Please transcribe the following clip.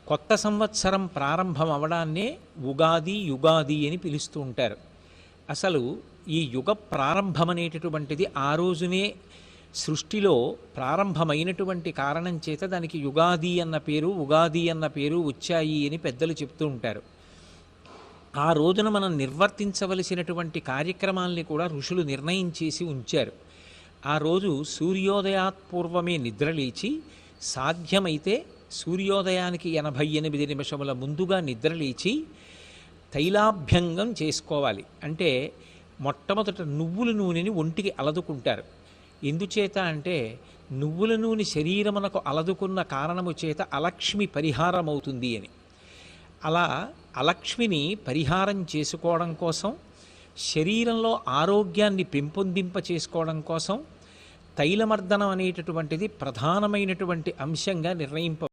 కొత్త సంవత్సరం ప్రారంభం అవడాన్నే ఉగాది యుగాది అని పిలుస్తూ ఉంటారు. అసలు ఈ యుగ ప్రారంభం అనేటటువంటిది ఆ రోజునే సృష్టిలో ప్రారంభమైనటువంటి కారణం చేత దానికి యుగాది అన్న పేరు, ఉగాది అన్న పేరు వచ్చాయి అని పెద్దలు చెప్తూ ఉంటారు. ఆ రోజున మనం నిర్వర్తించవలసినటువంటి కార్యక్రమాల్ని కూడా ఋషులు నిర్ణయం చేసి ఉంచారు. ఆ రోజు సూర్యోదయాత్పూర్వమే నిద్రలేచి, సాధ్యమైతే సూర్యోదయానికి 88 నిమిషముల ముందుగా నిద్రలేచి తైలాభ్యంగం చేసుకోవాలి. అంటే మొట్టమొదట నువ్వుల నూనెని ఒంటికి అలదుకుంటారు. ఎందుచేత అంటే నువ్వుల నూనె శరీరమునకు అలదుకున్న కారణము చేత అలక్ష్మి పరిహారం అవుతుంది అని. అలా అలక్ష్మిని పరిహారం చేసుకోవడం కోసం, శరీరంలో ఆరోగ్యాన్ని పెంపొందింప చేసుకోవడం కోసం తైలమర్దనం అనేటటువంటిది ప్రధానమైనటువంటి అంశంగా నిర్ణయింప